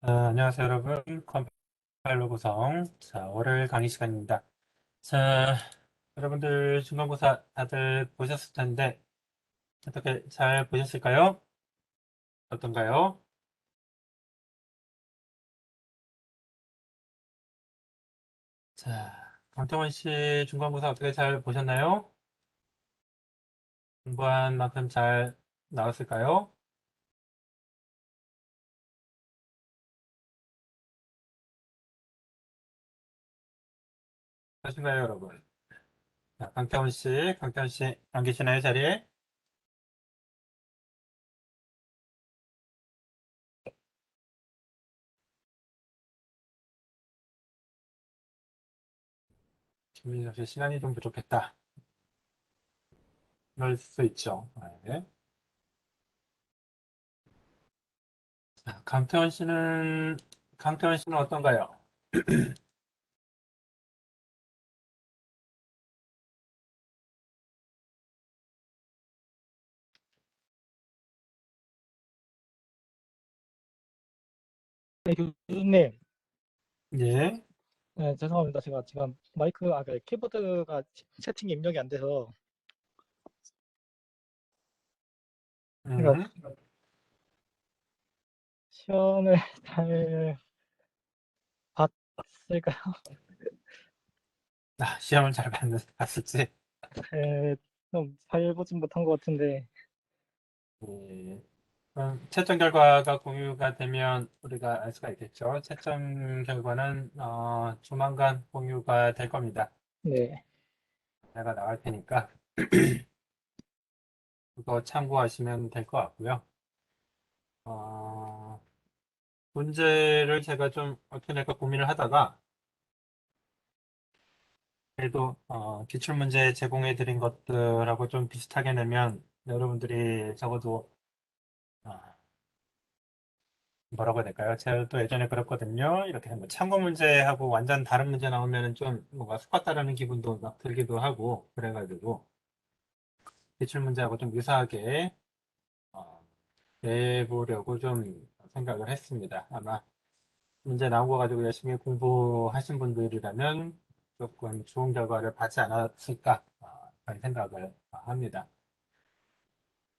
안녕하세요, 여러분. 컴파일러 구성. 자, 월요일 강의 시간입니다. 자, 여러분들 중간고사 다들 보셨을 텐데, 어떻게 잘 보셨을까요? 어떤가요? 자, 강태원 씨 중간고사 어떻게 잘 보셨나요? 공부한 만큼 잘 나왔을까요? 하신가요, 여러분? 자, 강태원 씨, 안 계시나요, 자리에? 김민석 씨, 시간이 좀 부족했다. 그럴 수 있죠. 네. 자, 강태원 씨는 어떤가요? 네, 교수님. 예. 네, 죄송합니다. 제가 지금 그 키보드가 채팅이 입력이 안 돼서 제가 음. 시험을 잘 봤을까요? 시험을 잘 봤을지. 네, 좀 잘 보진 못한 것 같은데. 예. 그럼 채점 결과가 공유가 되면 우리가 알 수가 있겠죠. 채점 결과는 조만간 공유가 될 겁니다. 네, 내가 나갈 테니까 그거 참고하시면 될 것 같고요. 어, 문제를 제가 좀 어떻게 낼까 고민을 하다가 그래도 기출문제 제공해 드린 것들하고 좀 비슷하게 내면 여러분들이 적어도 어, 뭐라고 해야 될까요? 제가 또 예전에 그랬거든요. 이렇게 뭐 참고 문제하고 완전 다른 문제 나오면은 좀 뭔가 속았다라는 기분도 막 들기도 하고 그래가지고 기출 문제하고 좀 유사하게 어, 내보려고 좀 생각을 했습니다. 아마 문제 나온 거 가지고 열심히 공부하신 분들이라면 조금 좋은 결과를 받지 않았을까 그런 생각을 합니다.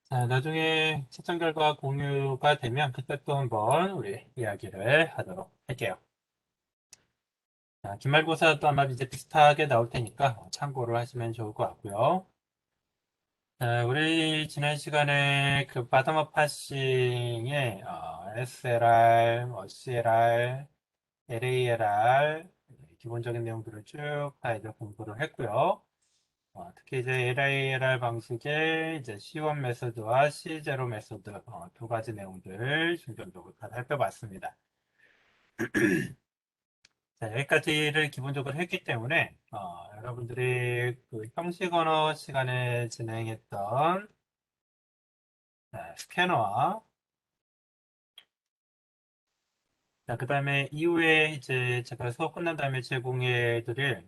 자, 나중에 채점 결과 공유가 되면 그때 또 한번 우리 이야기를 하도록 할게요. 자, 기말고사도 아마 이제 비슷하게 나올 테니까 참고를 하시면 좋을 것 같고요. 자, 우리 지난 시간에 그 바텀업 파싱의 SLR, CLR, LALR 기본적인 내용들을 쭉 다 이제 공부를 했고요. 특히 이제 LALR 방식의 이제 C1 메소드와 C0 메소드 두 가지 내용들 중점적으로 다 살펴봤습니다. 자, 여기까지를 기본적으로 했기 때문에 여러분들이 그 형식 언어 시간에 진행했던 스캐너와 그 다음에 이후에 이제 제가 수업 끝난 다음에 제공해 드릴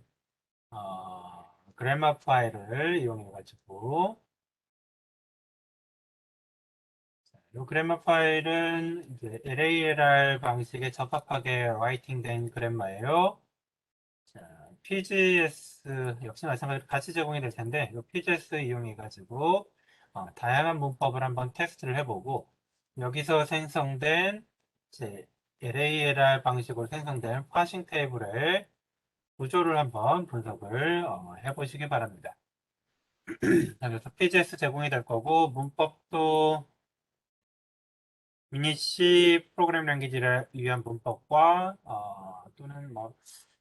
그래마 파일을 이용해 가지고 이 그래마 파일은 이제 LALR 방식에 적합하게 라이팅된 그래마예요. 자, PGS 역시 마찬가지로 같이 제공이 될 텐데 이 PGS 이용해 가지고 다양한 문법을 한번 테스트를 해보고 여기서 생성된 이제 LALR 방식으로 생성된 파싱 테이블의 구조를 한번 분석을 해보시기 바랍니다. 그래서 PGS 제공이 될 거고 문법도 미니 C 프로그램 랭귀지를 위한 문법과 또는 뭐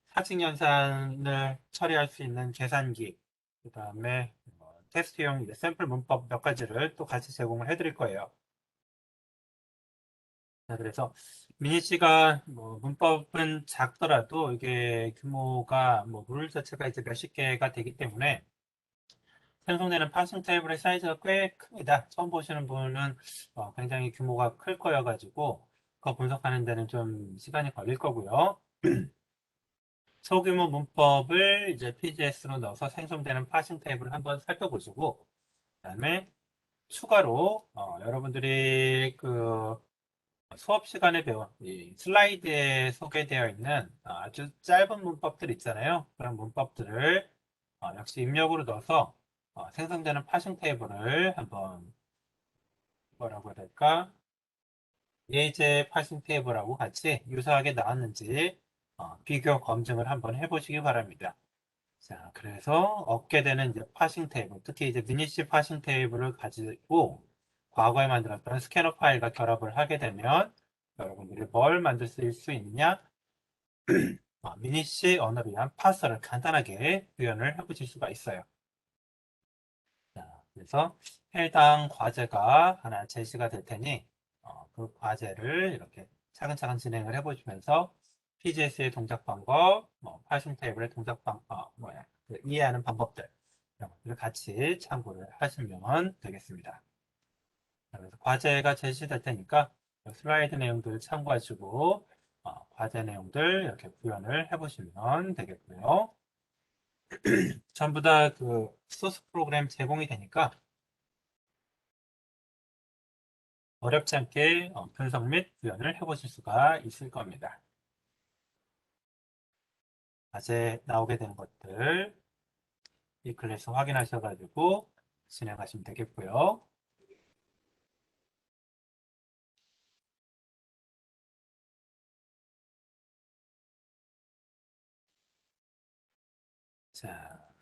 사진 연산을 처리할 수 있는 계산기, 그 다음에 테스트용 이제 샘플 문법 몇 가지를 또 같이 제공을 해드릴 거예요. 자, 그래서 미니 C가 뭐 문법은 작더라도 이게 규모가 뭐 룰 자체가 이제 몇십 개가 되기 때문에 생성되는 파싱 테이블의 사이즈가 꽤 큽니다. 처음 보시는 분은 굉장히 규모가 클 거여가지고 그거 분석하는 데는 좀 시간이 걸릴 거고요. 소규모 문법을 이제 PGS로 넣어서 생성되는 파싱 테이블을 한번 살펴보시고 그다음에 추가로 여러분들이 그 수업 시간에 배운 이 슬라이드에 소개되어 있는 아주 짧은 문법들 있잖아요. 그런 문법들을 역시 입력으로 넣어서 생성되는 파싱 테이블을 한번 뭐라고 해야 될까? 예제 파싱 테이블하고 같이 유사하게 나왔는지 비교 검증을 한번 해보시기 바랍니다. 자, 그래서 얻게 되는 이제 파싱 테이블, 특히 이제 미니시 파싱 테이블을 가지고 과거에 만들었던 스캐너 파일과 결합을 하게 되면 여러분들이 뭘 만들 수 있느냐? 미니시 언어를 위한 파서를 간단하게 구현을 해보실 수가 있어요. 자, 그래서 해당 과제가 하나 제시가 될 테니 그 과제를 이렇게 차근차근 진행을 해보시면서 PGS의 동작 방법, 파싱 테이블의 동작 방법, 그 이해하는 방법들 이런 것들을 같이 참고를 하시면 되겠습니다. 자, 그래서 과제가 제시될 테니까 그 슬라이드 내용들을 참고하시고 과제 내용들 이렇게 구현을 해보시면 되겠고요. 전부 다 그 소스 프로그램 제공이 되니까 어렵지 않게 분석 및 구현을 해보실 수가 있을 겁니다. 과제 나오게 되는 것들 이 클래스 확인하셔가지고 진행하시면 되겠고요. 자,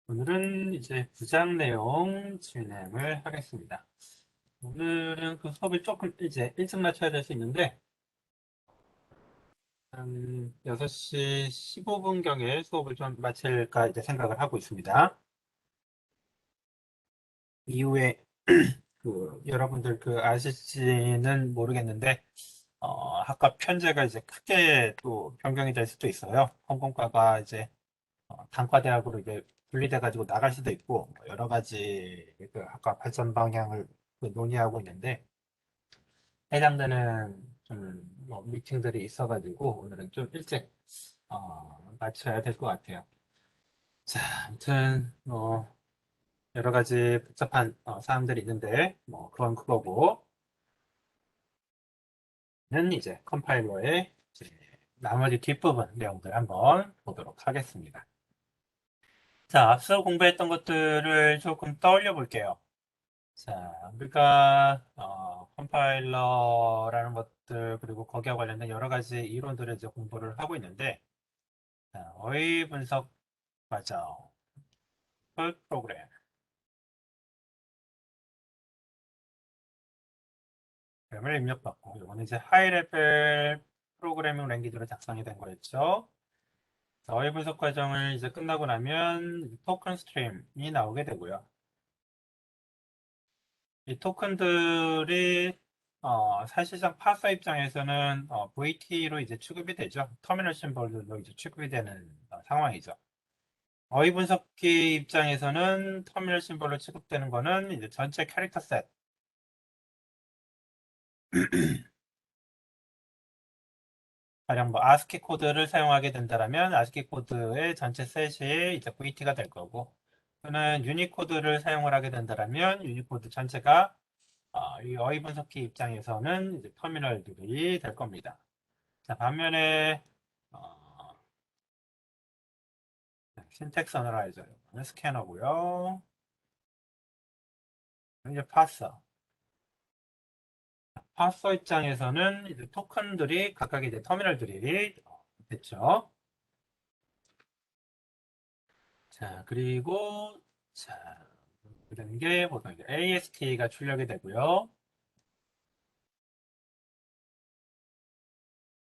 오늘은 이제 부장 내용 진행을 하겠습니다. 오늘은 그 수업을 조금 이제 일찍 마쳐야 될 수 있는데 한 6시 15분경에 수업을 좀 마칠까 이제 생각을 하고 있습니다. 이후에 여러분들 아실지는 모르겠는데 학과 편제가 이제 크게 또 변경이 될 수도 있어요. 항공과가 이제 단과대학으로 이제 분리돼 가지고 나갈 수도 있고 여러 가지 그 학과 발전 방향을 논의하고 있는데 해당되는 좀뭐 미팅들이 있어가지고 오늘은 좀 일찍 마쳐야 될 것 같아요. 자, 아무튼 뭐 여러 가지 복잡한 사항들이 있는데 뭐 그건 그거고 는 이제 컴파일러의 이제 나머지 뒷부분 내용들 한번 보도록 하겠습니다. 자, 앞서 공부했던 것들을 조금 떠올려 볼게요. 자, 우리가 컴파일러라는 것들 그리고 거기와 관련된 여러 가지 이론들을 이제 공부를 하고 있는데 자, 어휘 분석 과정, 풀 프로그램, 을 입력받고 이거는 이제 하이 레벨 프로그래밍 랭귀지로 작성이 된 거였죠. 자, 어휘 분석 과정을 이제 끝나고 나면 토큰 스트림이 나오게 되고요. 이 토큰들이 사실상 파서 입장에서는 VT로 이제 취급이 되죠. 터미널 심볼로 이제 취급이 되는 상황이죠. 어휘 분석기 입장에서는 터미널 심볼로 취급되는 거는 이제 전체 캐릭터 셋. 가령 뭐 ASCII 코드를 사용하게 된다면 ASCII 코드의 전체 셋이 이제 VT가 될 거고, 또는 유니코드를 사용을 하게 된다면 유니코드 전체가 이 어휘 분석기 입장에서는 이제 터미널들이 될 겁니다. 자, 반면에 신텍스 어널라이저 는 스캐너고요. 이제 파서. 파서 입장에서는 이제 토큰들이 각각 이제 터미널들이 됐죠. 자, 그리고 자, 그런 게 보통 이제 AST가 출력이 되고요.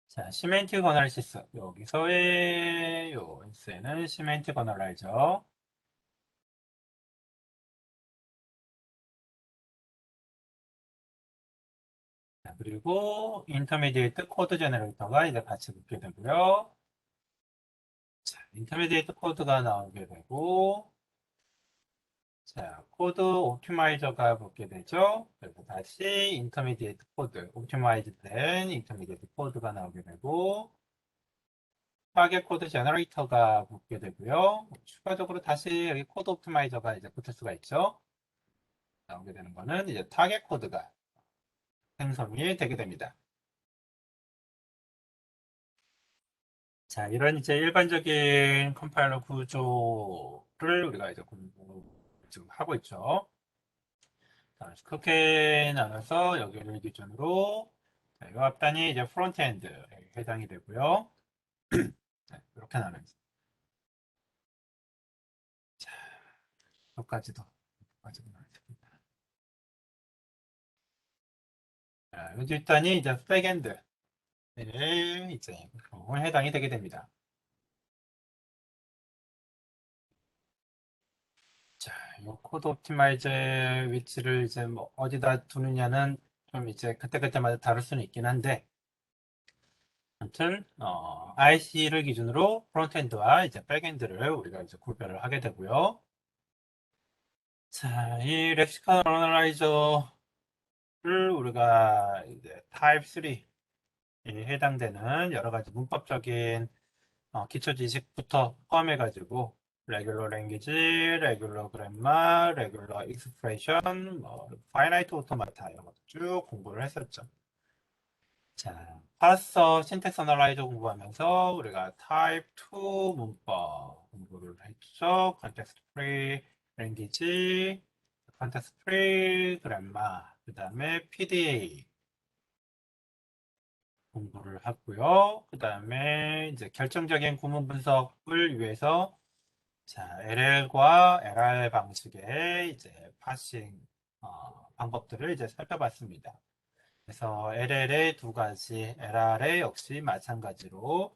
자, 시멘틱 어널리시스. 여기서의 요 인스에는 시멘틱 어널라이저. 자, 그리고 인터미디에이트 코드 제너레이터가 이제 같이 붙게 되고요. 자, 인터미디에이트 코드가 나오게 되고, 자, 코드 옵티마이저가 붙게 되죠. 그래서 다시 인터미디에이트 코드, 옵티마이즈 된 인터미디에이트 코드가 나오게 되고, 타겟 코드 제너레이터가 붙게 되고요. 추가적으로 다시 여기 코드 옵티마이저가 이제 붙을 수가 있죠. 나오게 되는 거는 이제 타겟 코드가 생성이 되게 됩니다. 자, 이런 이제 일반적인 컴파일러 구조를 우리가 이제 공부 지금 하고 있죠. 자, 그렇게 나눠서 여기를 기준으로 자, 이 앞단이 이제 프론트엔드에 해당이 되고요. 네, 이렇게 나눠있습니다. 자, 여기까지도 가지고 나왔습니다. 자, 여기 뒷단이 이제 백엔드에 이제 해당이 되게 됩니다. 자, 이 코드 옵티마이저 위치를 이제 뭐 어디다 두느냐는 좀 이제 그때그때마다 다를 수는 있긴 한데, 아무튼 IC를 기준으로 프론트엔드와 이제 백엔드를 우리가 이제 구별을 하게 되고요. 자, 이 렉시컬 어널라이저를 우리가 이제 타입 3에 해당되는 여러 가지 문법적인 기초 지식부터 포함해가지고 레귤러 랭귀지, 레귤러 그래머, 레귤러 익스프레션, 뭐 파이나이트 오토마타 이런 것도 쭉 공부를 했었죠. 자, 파서 신텍스 어널라이저 공부하면서 우리가 타입 2 문법 공부를 했죠. 컨텍스트 프리 랭귀지, 컨텍스트 프리 그래머, 그 다음에 PDA 공부를 하고요. 그 다음에 이제 결정적인 구문 분석을 위해서 자, LL과 LR 방식의 이제 파싱 방법들을 이제 살펴봤습니다. 그래서 LL의 두 가지, LR의 역시 마찬가지로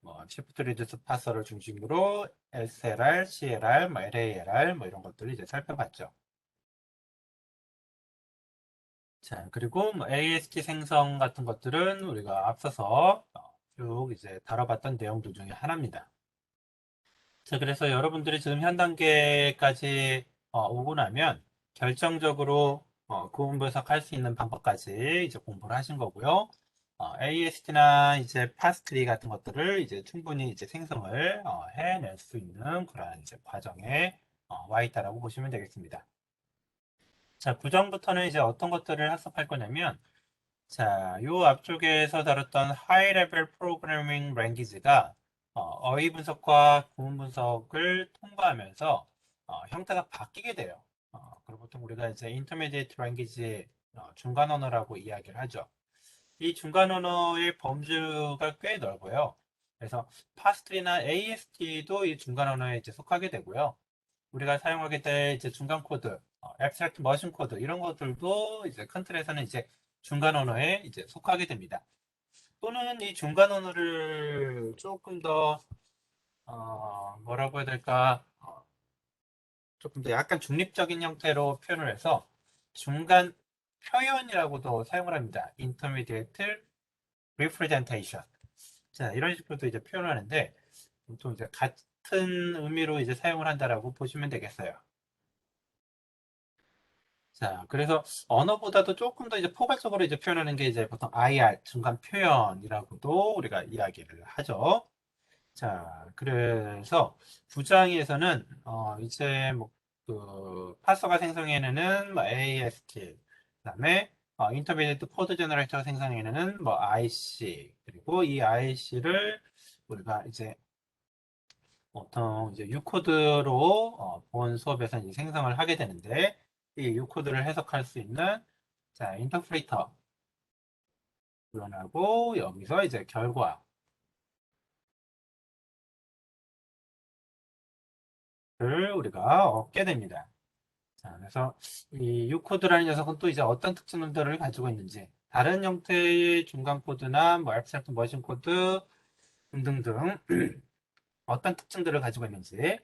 뭐 Shift Reduce Parser를 중심으로 SLR, CLR, 뭐 LALR 뭐 이런 것들을 이제 살펴봤죠. 자, 그리고 뭐 AST 생성 같은 것들은 우리가 앞서서 쭉 이제 다뤄봤던 내용들 중에 하나입니다. 자, 그래서 여러분들이 지금 현 단계까지 오고 나면 결정적으로 구분 분석할 수 있는 방법까지 이제 공부를 하신 거고요. AST나 이제 파스트리 같은 것들을 이제 충분히 이제 생성을 해낼 수 있는 그런 이제 과정에 와 있다라고 보시면 되겠습니다. 자, 구정부터는 이제 어떤 것들을 학습할 거냐면, 자, 요 앞쪽에서 다뤘던 하이 레벨 프로그래밍 랭귀지가 어휘 분석과 구문 분석을 통과하면서 형태가 바뀌게 돼요. 그리고 보통 우리가 이제 인터미디에이트 랭귀지 중간 언어라고 이야기를 하죠. 이 중간 언어의 범주가 꽤 넓어요. 그래서 파스트리나 AST도 이 중간 언어에 이제 속하게 되고요. 우리가 사용하게 될 이제 중간 코드, 앱스트랙트 머신 코드 이런 것들도 이제 큰 틀에서는 이제 중간 언어에 이제 속하게 됩니다. 또는 이 중간 언어를 조금 더 뭐라고 해야 될까? 조금 더 약간 중립적인 형태로 표현을 해서 중간 표현이라고도 사용을 합니다. Intermediate Representation. 자, 이런 식으로도 이제 표현을 하는데 보통 이제 같은 의미로 이제 사용을 한다라고 보시면 되겠어요. 자, 그래서 언어보다도 조금 더 이제 포괄적으로 이제 표현하는 게 이제 보통 IR, 중간 표현이라고도 우리가 이야기를 하죠. 자, 그래서 부장에서는 이제 뭐 그 파서가 생성해내는 뭐 AST, 그다음에 인터미디에이트 코드 제너레이터가 생성해내는 뭐 IC, 그리고 이 IC를 우리가 이제 보통 이제 U코드로 본 수업에서 이제 생성을 하게 되는데 이 U코드를 해석할 수 있는 자, 인터프레이터 구현하고 여기서 이제 결과를 우리가 얻게 됩니다. 자, 그래서 이 U코드라는 녀석은 또 이제 어떤 특징들을 가지고 있는지 다른 형태의 중간 코드나 뭐 앱스트랙트 머신 코드 등등등 어떤 특징들을 가지고 있는지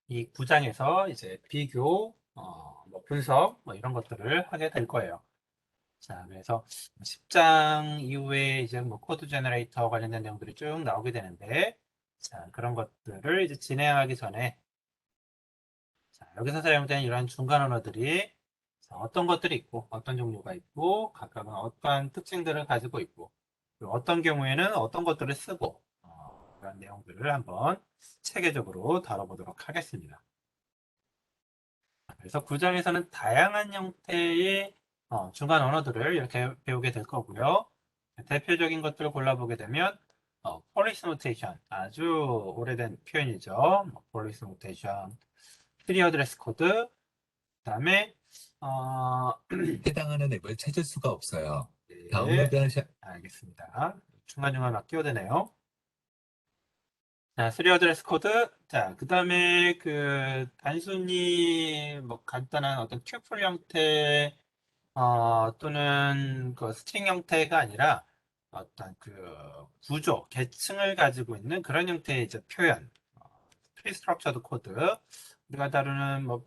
이 구장에서 이제 비교, 뭐 분석 뭐 이런 것들을 하게 될 거예요. 자, 그래서 10장 이후에 이제 뭐 코드 제너레이터 관련된 내용들이 쭉 나오게 되는데, 자, 그런 것들을 이제 진행하기 전에, 자, 여기서 사용되는 이런 중간 언어들이 자, 어떤 것들이 있고, 어떤 종류가 있고, 각각은 어떤 특징들을 가지고 있고, 그리고 어떤 경우에는 어떤 것들을 쓰고, 그런 내용들을 한번 체계적으로 다뤄보도록 하겠습니다. 그래서 9장에서는 다양한 형태의 중간 언어들을 이렇게 배우게 될 거고요. 대표적인 것들을 골라보게 되면 폴리스 노테이션, 아주 오래된 표현이죠. 폴리스 노테이션, 피리어드 드레스 코드, 그다음에 해당하는 앱을 찾을 수가 없어요. 네, 다운로드하셔. 알겠습니다. 중간중간 막 끼워대네요. 자, 3 어드레스 코드. 자, 그 다음에 단순히 뭐 간단한 어떤 튜플 형태, 또는 그 스트링 형태가 아니라 어떤 구조, 계층을 가지고 있는 그런 형태의 이제 표현, 프리스트럭처드 코드. 우리가 다루는 뭐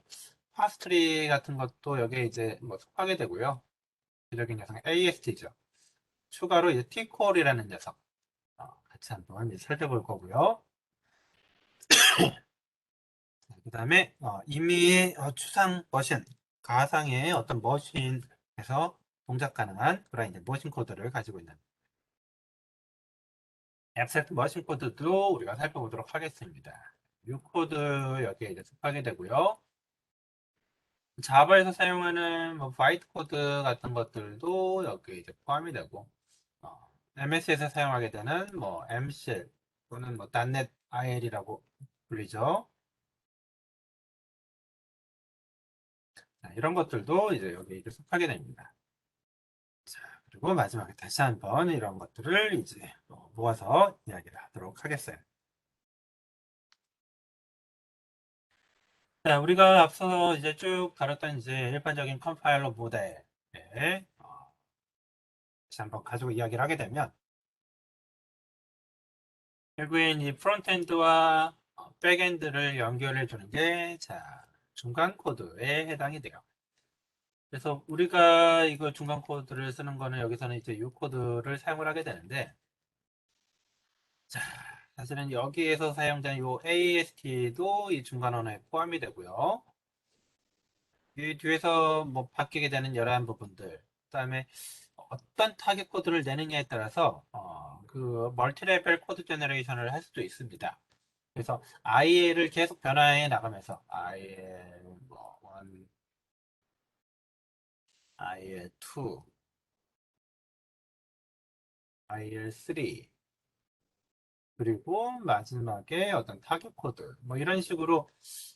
파스트리 같은 것도 여기에 이제 뭐 속하게 되고요. 대표적인 녀석은 AST죠. 추가로 이제 T콜이라는 녀석, 같이 한번 이제 살펴볼 거고요. 그 다음에 이미 추상 머신, 가상의 어떤 머신에서 동작 가능한 그런 이제 머신 코드를 가지고 있는 앱스트랙트 머신 코드도 우리가 살펴보도록 하겠습니다. 이 코드 여기에 이제 습하게 되고요. 자바에서 사용하는 뭐 바이트 코드 같은 것들도 여기에 이제 포함이 되고, MS에서 사용하게 되는 뭐 MCL 또는 뭐 .NET IL이라고 불리죠. 자, 이런 것들도 이제 여기 이제 속하게 됩니다. 자, 그리고 마지막에 다시 한번 이런 것들을 이제 모아서 이야기를 하도록 하겠어요. 자, 우리가 앞서 이제 쭉 다뤘던 이제 일반적인 컴파일러 모델에 다시 한번 가지고 이야기를 하게 되면 결국엔 이 프론트엔드와 백엔드를 연결해 주는 게 중간 코드에 해당이 돼요. 그래서 우리가 이거 중간 코드를 쓰는 거는 여기서는 이제 이 코드를 사용을 하게 되는데, 자, 사실은 여기에서 사용되는 이 AST도 이 중간 언어에 포함이 되고요. 이 뒤에서 뭐 바뀌게 되는 여러한 부분들, 그다음에 어떤 타겟 코드를 내느냐에 따라서 그 멀티레벨 코드 제너레이션을 할 수도 있습니다. 그래서 IL을 계속 변화해 나가면서 IL 뭐 1, IL2, IL3 그리고 마지막에 어떤 타겟 코드 뭐 이런 식으로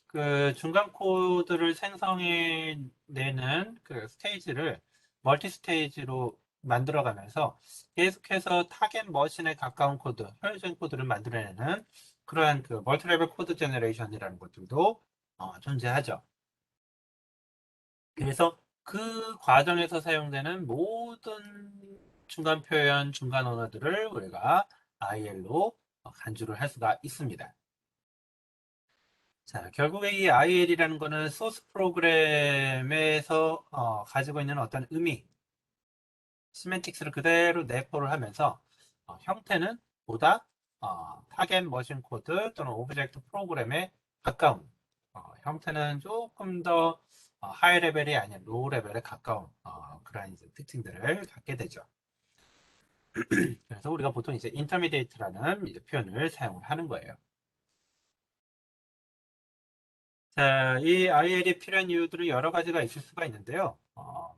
그 중간 코드를 생성해 내는 그 스테이지를 멀티 스테이지로 만들어가면서 계속해서 타겟 머신에 가까운 코드, 효율적인 코드를 만들어내는 그러한 그 멀티 레벨 코드 제너레이션이라는 것들도 존재하죠. 그래서 그 과정에서 사용되는 모든 중간 표현, 중간 언어들을 우리가 IL로 간주를 할 수가 있습니다. 자, 결국에 이 IL이라는 거는 소스 프로그램에서 가지고 있는 어떤 의미, 시멘틱스를 그대로 내포를 하면서 형태는 보다 타겟 머신 코드 또는 오브젝트 프로그램에 가까운 형태는 조금 더 하이 레벨이 아닌 로우 레벨에 가까운 그런 이제 특징들을 갖게 되죠. 그래서 우리가 보통 이제 인터미디에이트라는 이제 표현을 사용을 하는 거예요. 자, 이 IL이 필요한 이유들은 여러 가지가 있을 수가 있는데요.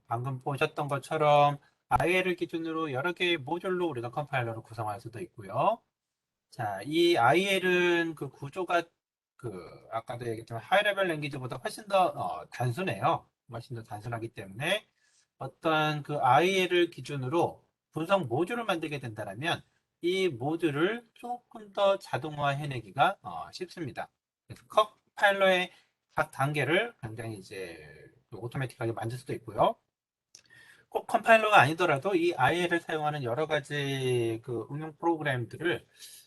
방금 보셨던 것처럼 IL을 기준으로 여러 개의 모듈로 우리가 컴파일러를 구성할 수도 있고요. 자, 이 IL은 그 구조가 아까도 얘기했지만 하이 레벨 랭귀지보다 훨씬 더 단순해요. 훨씬 더 단순하기 때문에 어떤 그 IL을 기준으로 분석 모듈을 만들게 된다면 이 모듈을 조금 더 자동화 해내기가 쉽습니다. 그래서 컴파일러의 각 단계를 굉장히 이제 오토매틱하게 만들 수도 있고요. 꼭 컴파일러가 아니더라도 이 IL을 사용하는 여러 가지 그 응용 프로그램들을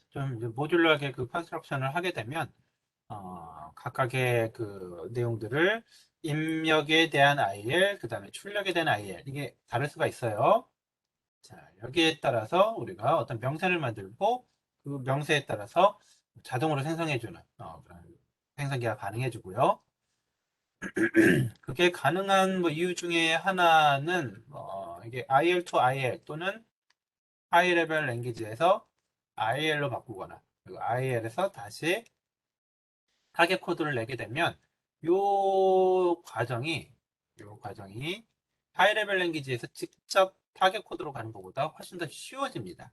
좀 모듈러하게 그 컨스트럭션을 하게 되면 각각의 그 내용들을 입력에 대한 IL, 그 다음에 출력에 대한 IL 이게 다를 수가 있어요. 자, 여기에 따라서 우리가 어떤 명세를 만들고 그 명세에 따라서 자동으로 생성해주는 그런 생성기가 가능해지고요. 그게 가능한 뭐 이유 중에 하나는 이게 IL to IL 또는 하이 레벨 랭귀지에서 IL로 바꾸거나 그리고 IL에서 다시 타겟 코드를 내게 되면 요 과정이 하이레벨 랭귀지에서 직접 타겟 코드로 가는 것보다 훨씬 더 쉬워집니다.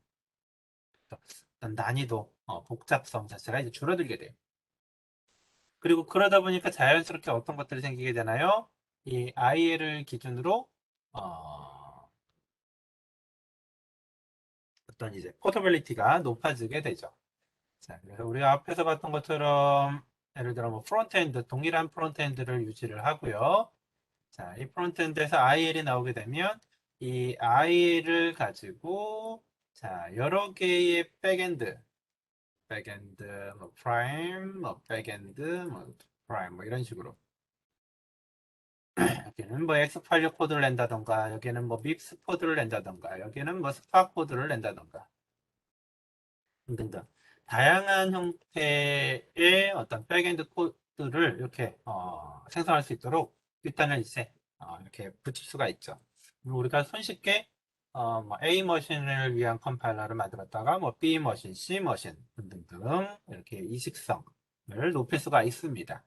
어떤 난이도, 복잡성 자체가 이제 줄어들게 돼요. 그리고 그러다 보니까 자연스럽게 어떤 것들이 생기게 되나요? 이 IL을 기준으로 어떤 이제 포터빌리티가 높아지게 되죠. 자, 그래서 우리가 앞에서 봤던 것처럼 예를 들어 뭐 프론트엔드, 동일한 프론트엔드를 유지를 하고요. 자, 이 프론트엔드에서 IL이 나오게 되면 이 IL을 가지고 자, 여러 개의 백엔드, 뭐 프라임, 뭐 백엔드, 뭐 프라임 뭐 이런 식으로 여기는 뭐 X86 코드를 낸다던가 여기는 뭐 밉스 코드를 낸다던가 여기는 뭐 스파 코드를 낸다던가 등등 다양한 형태의 어떤 백엔드 코드를 이렇게 생성할 수 있도록 일단은 이제 이렇게 붙일 수가 있죠. 우리가 손쉽게 뭐 A 머신을 위한 컴파일러를 만들었다가 뭐 B 머신, C 머신 등등등 이렇게 이식성을 높일 수가 있습니다.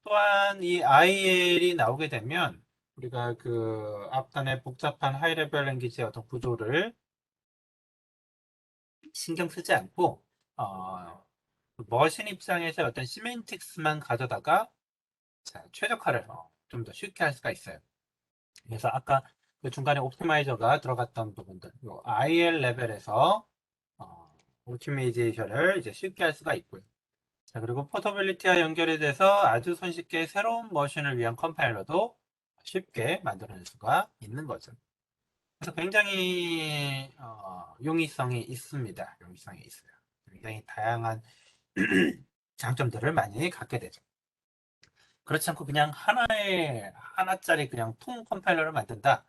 또한 이 IL이 나오게 되면 우리가 그 앞단의 복잡한 하이레벨 랭귀지의 어떤 구조를 신경 쓰지 않고 머신 입장에서 어떤 시멘틱스만 가져다가 자, 최적화를 좀 더 쉽게 할 수가 있어요. 그래서 아까 그 중간에 옵티마이저가 들어갔던 부분들, 요 IL 레벨에서 옵티마이제이션을 이제 쉽게 할 수가 있고요. 자, 그리고 포터빌리티와 연결이 돼서 아주 손쉽게 새로운 머신을 위한 컴파일러도 쉽게 만들어낼 수가 있는 거죠. 그래서 굉장히 용이성이 있습니다. 용이성이 있어요. 굉장히 다양한 장점들을 많이 갖게 되죠. 그렇지 않고 그냥 하나짜리 그냥 통 컴파일러를 만든다.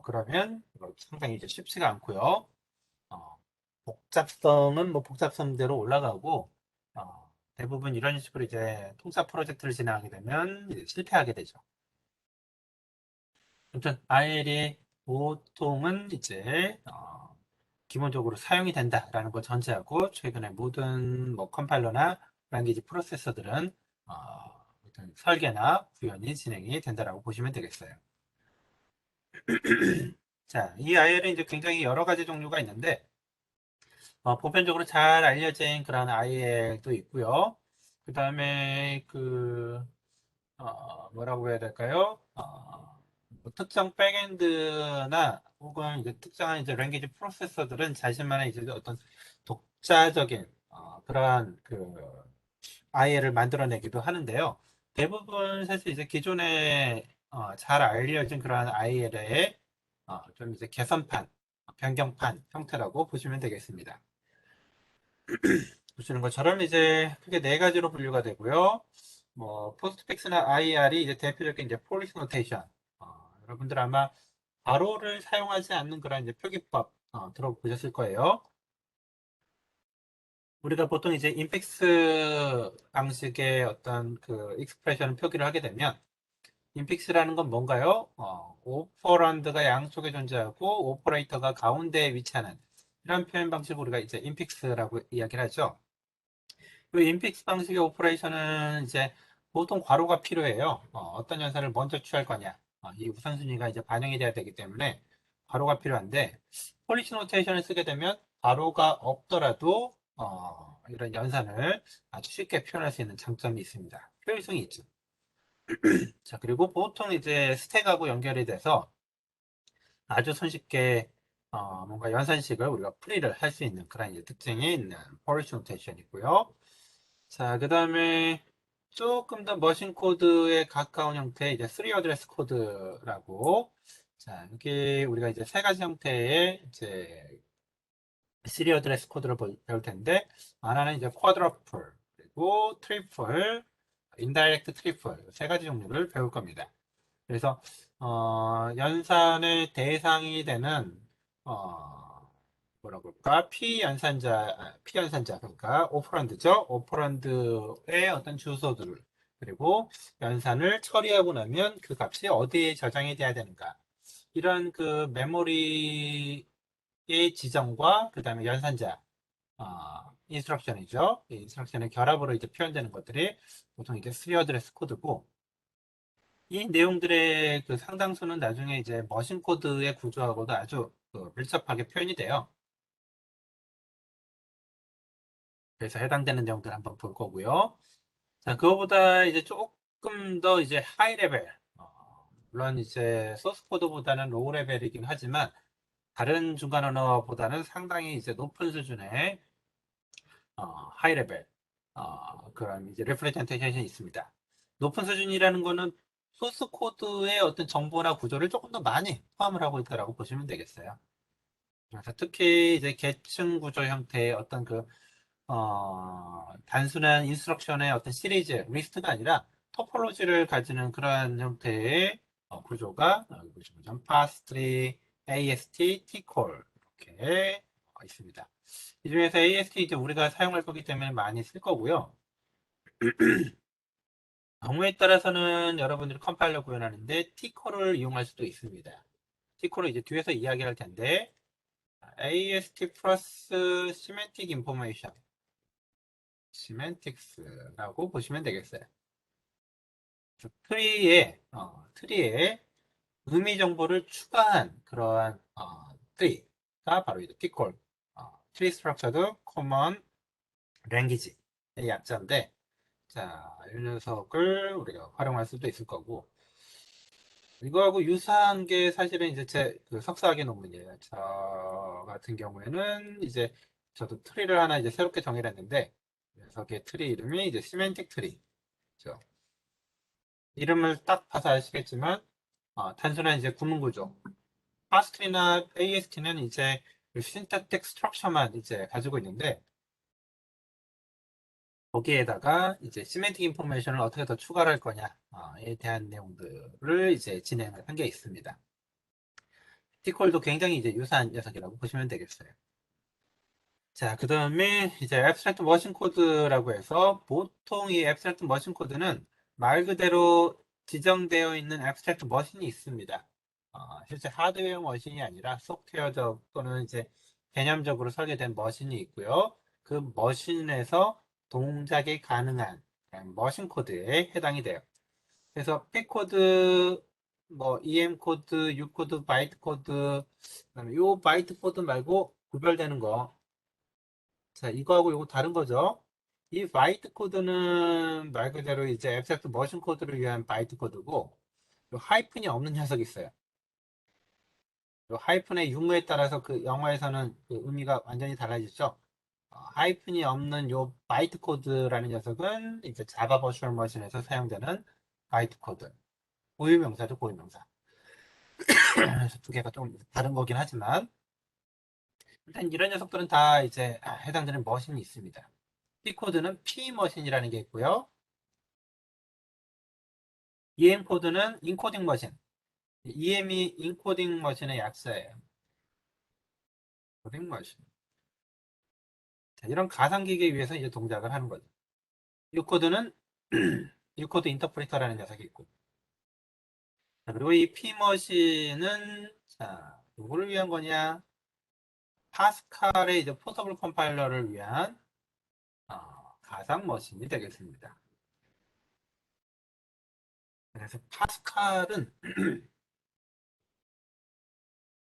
그러면 상당히 이제 쉽지가 않고요. 복잡성은 뭐 복잡성대로 올라가고 대부분 이런 식으로 이제 통사 프로젝트를 진행하게 되면 이제 실패하게 되죠. 아무튼 IL이 보통은 이제 기본적으로 사용이 된다라는 걸 전제하고 최근에 모든 뭐 컴파일러나 랭귀지 프로세서들은 어떤 설계나 구현이 진행이 된다라고 보시면 되겠어요. 자, 이 IL은 이제 굉장히 여러 가지 종류가 있는데 보편적으로 잘 알려진 그런 IL도 있고요. 그 다음에 뭐라고 해야 될까요? 뭐 특정 백엔드나 혹은 이제 특정한 이제 랭귀지 프로세서들은 자신만의 이제 어떤 독자적인 그러한 그 IL을 만들어내기도 하는데요. 대부분 사실 이제 기존에 잘 알려진 그러한 IL의 좀 이제 개선판, 변경판 형태라고 보시면 되겠습니다. 보시는 것처럼 이제 크게 네 가지로 분류가 되고요. 뭐 포스트픽스나 IR이 이제 대표적인 이제 폴리시 노테이션. 여러분들 아마 괄호를 사용하지 않는 그런 이제 표기법 들어보셨을 거예요. 우리가 보통 이제 인픽스 방식의 어떤 그 익스프레션 표기를 하게 되면 인픽스라는 건 뭔가요? 오퍼런드가 양쪽에 존재하고 오퍼레이터가 가운데에 위치하는 이런 표현 방식을 우리가 이제 인픽스라고 이야기를 하죠. 그 인픽스 방식의 오퍼레이션은 이제 보통 괄호가 필요해요. 어떤 연산을 먼저 취할 거냐. 이 우선순위가 이제 반영이 돼야 되기 때문에 괄호가 필요한데 폴리시 노테이션을 쓰게 되면 괄호가 없더라도 이런 연산을 아주 쉽게 표현할 수 있는 장점이 있습니다. 효율성이 있죠. 자, 그리고 보통 이제 스택하고 연결이 돼서 아주 손쉽게 뭔가 연산식을 우리가 풀이를 할 수 있는 그런 이제 특징이 있는 폴리시 노테이션이고요. 자, 그 다음에 조금 더 머신 코드에 가까운 형태의 이제 3 어드레스 코드라고. 자, 여기 우리가 이제 세 가지 형태의 이제 3 어드레스 코드를 배울 텐데, 하나는 이제 쿼드러플, 그리고 트리플, 인다이렉트 트리플, 세 가지 종류를 배울 겁니다. 그래서, 연산의 대상이 되는, 뭐라고 할까? 피연산자, 그러니까 오퍼런드죠. 오퍼런드의 어떤 주소들, 그리고 연산을 처리하고 나면 그 값이 어디에 저장이 돼야 되는가. 이런 그 메모리의 지정과 그 다음에 연산자의 인스트럭션이죠. 이 인스트럭션의 결합으로 이제 표현되는 것들이 보통 이제 3어드레스 코드고, 이 내용들의 그 상당수는 나중에 이제 머신 코드의 구조하고도 아주 밀접하게 표현이 돼요. 그래서 해당되는 내용들 한번 볼 거고요. 자, 그거보다 이제 조금 더 이제 하이 레벨, 물론 이제 소스 코드보다는 로우 레벨이긴 하지만 다른 중간 언어보다는 상당히 이제 높은 수준의 하이 레벨 그런 이제 레프레젠테이션이 있습니다. 높은 수준이라는 거는 소스 코드의 어떤 정보나 구조를 조금 더 많이 포함을 하고 있다고 보시면 되겠어요. 그래서 특히 이제 계층 구조 형태의 어떤 단순한 인스트럭션의 어떤 시리즈, 리스트가 아니라 토폴로지를 가지는 그러한 형태의 구조가 여기 보시면 pass tree, AST, tcall 이렇게 있습니다. 이 중에서 AST 이제 우리가 사용할 거기 때문에 많이 쓸 거고요. 경우에 따라서는 여러분들이 컴파일러 구현하는데 tcall을 이용할 수도 있습니다. tcall을 이제 뒤에서 이야기할 텐데 AST 플러스 semantic information 시멘틱스라고 보시면 되겠어요. 트리에 의미 정보를 추가한 그러한 트리가 바로 이제 티콜, 트리 스트럭처드 코먼 랭귀지의 약자인데, 자, 이 녀석을 우리가 활용할 수도 있을 거고, 이거하고 유사한 게 사실은 이제 제 석사학위 논문이에요. 저 같은 경우에는 이제 저도 트리를 하나 이제 새롭게 정의를 했는데, 녀석의 트리 이름이 이제 시멘틱 트리. 이름을 딱 봐서 아시겠지만 단순한 이제 구문 구조. 파스트리나 AST는 이제 synthetic structure만 이제 가지고 있는데 거기에다가 이제 semantic information을 어떻게 더 추가를 할 거냐에 대한 내용들을 이제 진행을 한 게 있습니다. 티콜도 굉장히 이제 유사한 녀석이라고 보시면 되겠어요. 자, 그 다음에 이제 abstract machine code라고 해서 보통 이 abstract machine code는 말 그대로 지정되어 있는 abstract machine이 있습니다. 실제 하드웨어 머신이 아니라 소프트웨어적 또는 이제 개념적으로 설계된 머신이 있고요. 그 머신에서 동작이 가능한 머신 코드에 해당이 돼요. 그래서 P 코드, 뭐 EM 코드, U 코드, 바이트 코드, 그다음에 요 바이트 코드 말고 구별되는 거. 자, 이거하고 이거 다른 거죠. 이 바이트 코드는 말 그대로 이제 앱스트랙트 머신 코드를 위한 바이트 코드고, 요 하이픈이 없는 녀석이 있어요. 요 하이픈의 유무에 따라서 그 영어에서는 그 의미가 완전히 달라지죠. 하이픈이 없는 요 바이트 코드라는 녀석은 이제 자바 버추얼 머신에서 사용되는 바이트 코드. 고유명사죠, 고유명사. 그래서 두 개가 좀 다른 거긴 하지만, 일단 이런 녀석들은 다 이제 해당되는 머신이 있습니다. P 코드는 P 머신이라는 게 있고요. EM 코드는 인코딩 머신. EM이 인코딩 머신의 약자예요. 코딩 머신. 자, 이런 가상기기에 위해서 이제 동작을 하는 거죠. 이 코드는 이 코드 인터프리터라는 녀석이 있고. 자, 그리고 이 P 머신은 자, 누구를 위한 거냐? 파스칼의 이제 포터블 컴파일러를 위한 가상 머신이 되겠습니다. 그래서 파스칼은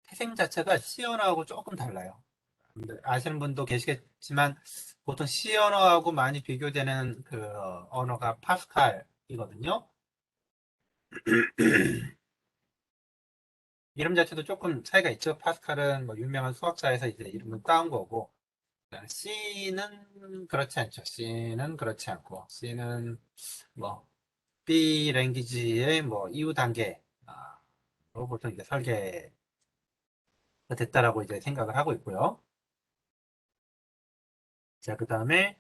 태생 자체가 C 언어하고 조금 달라요. 아시는 분도 계시겠지만 보통 C 언어하고 많이 비교되는 그 언어가 파스칼이거든요. 이름 자체도 조금 차이가 있죠. 파스칼은 뭐 유명한 수학자에서 이제 이름을 따온 거고, C는 그렇지 않죠. C는 그렇지 않고, C는 뭐 B 랭귀지의 뭐 이후 단계로 보통 이제 설계가 됐다라고 이제 생각을 하고 있고요. 자, 그 다음에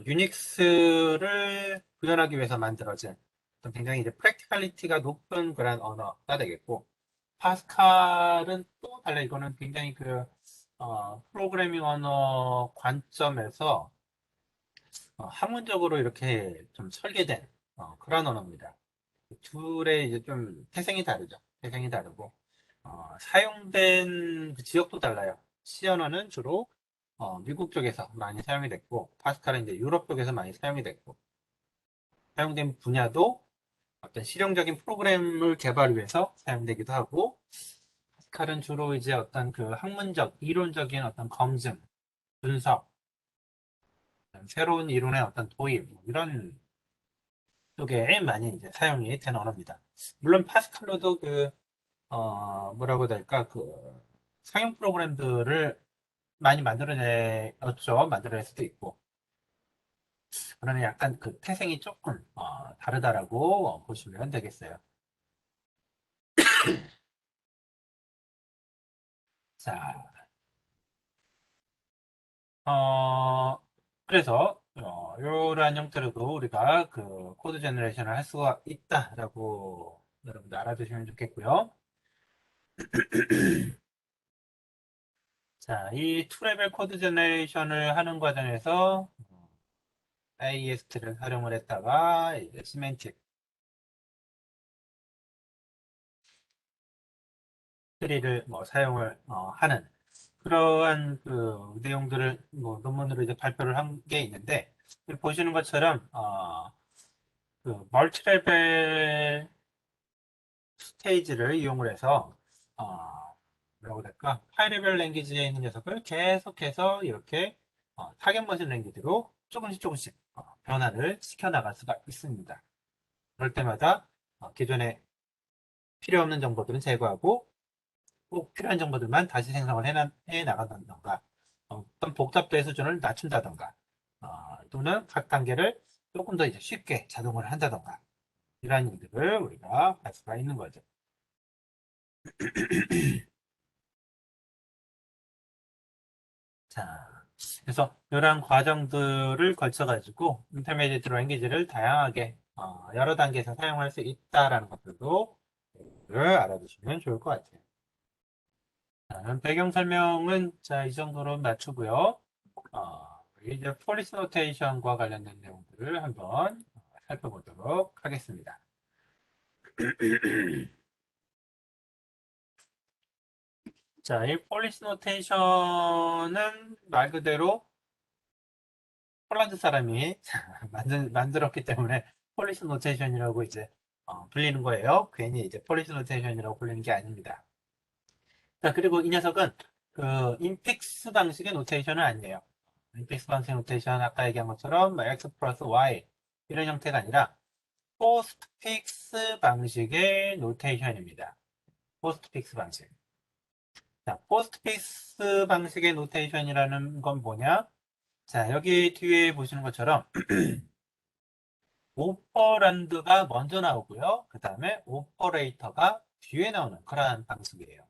유닉스를 구현하기 위해서 만들어진 어떤 굉장히 이제 프랙티컬리티가 높은 그런 언어가 되겠고, 파스칼은 또 달라. 이거는 굉장히 프로그래밍 언어 관점에서 학문적으로 이렇게 좀 설계된 그런 언어입니다. 둘의 이제 좀 태생이 다르죠. 태생이 다르고 사용된 그 지역도 달라요. C 언어는 주로 미국 쪽에서 많이 사용이 됐고, 파스칼은 이제 유럽 쪽에서 많이 사용이 됐고, 사용된 분야도 어떤 실용적인 프로그램을 개발을 위해서 사용되기도 하고, 파스칼은 주로 이제 어떤 그 학문적, 이론적인 어떤 검증, 분석, 새로운 이론의 어떤 도입, 이런 쪽에 많이 이제 사용이 되는 언어입니다. 물론 파스칼로도 뭐라고 해야 될까, 상용 프로그램들을 많이 만들어냈죠. 만들어낼 수도 있고. 그러나 약간 그 태생이 조금, 다르다라고 보시면 되겠어요. 자, 어, 그래서, 이러한 형태로도 우리가 그 코드 제너레이션을 할 수가 있다라고 여러분들 알아두시면 좋겠고요. 자, 이 투레벨 코드 제너레이션을 하는 과정에서 AEST를 활용을 했다가 이제 시멘틱 트리를 사용을 하는 그러한 그 내용들을 논문으로 이제 발표를 한 게 있는데 보시는 것처럼 그 멀티레벨 스테이지를 이용을 해서 뭐라고 해야 될까? 하이레벨 랭귀지에 있는 녀석을 계속해서 이렇게 타겟 머신 랭귀지로 조금씩 변화를 시켜 나갈 수가 있습니다. 그럴 때마다 기존에 필요 없는 정보들은 제거하고 꼭 필요한 정보들만 다시 생성을 해 나간다던가 어떤 복잡도의 수준을 낮춘다던가 또는 각 단계를 조금 더 이제 쉽게 자동을 한다던가 이러한 일들을 우리가 할 수가 있는 거죠. 자, 그래서 이러한 과정들을 거쳐가지고 인터미디에이트 랭귀지를 다양하게 여러 단계에서 사용할 수 있다라는 것들도 알아두시면 좋을 것 같아요. 자, 배경 설명은 자, 이 정도로 맞추고요. 이제 폴리스 노테이션과 관련된 내용들을 한번 살펴보도록 하겠습니다. 자, 이 폴리스 노테이션은 말 그대로 폴란드 사람이 만들었기 때문에 폴리스 노테이션이라고 이제 불리는 거예요. 괜히 이제 폴리스 노테이션이라고 불리는 게 아닙니다. 자, 그리고 이 녀석은 그 인픽스 방식의 노테이션은 아니에요. 인픽스 방식의 노테이션 아까 얘기한 것처럼 x 플러스 y 이런 형태가 아니라 포스트픽스 방식의 노테이션입니다. 포스트픽스 방식. 자, 포스트픽스 방식의 노테이션이라는 건 뭐냐? 자, 여기 뒤에 보시는 것처럼 오퍼란드가 먼저 나오고요. 그 다음에 오퍼레이터가 뒤에 나오는 그러한 방식이에요.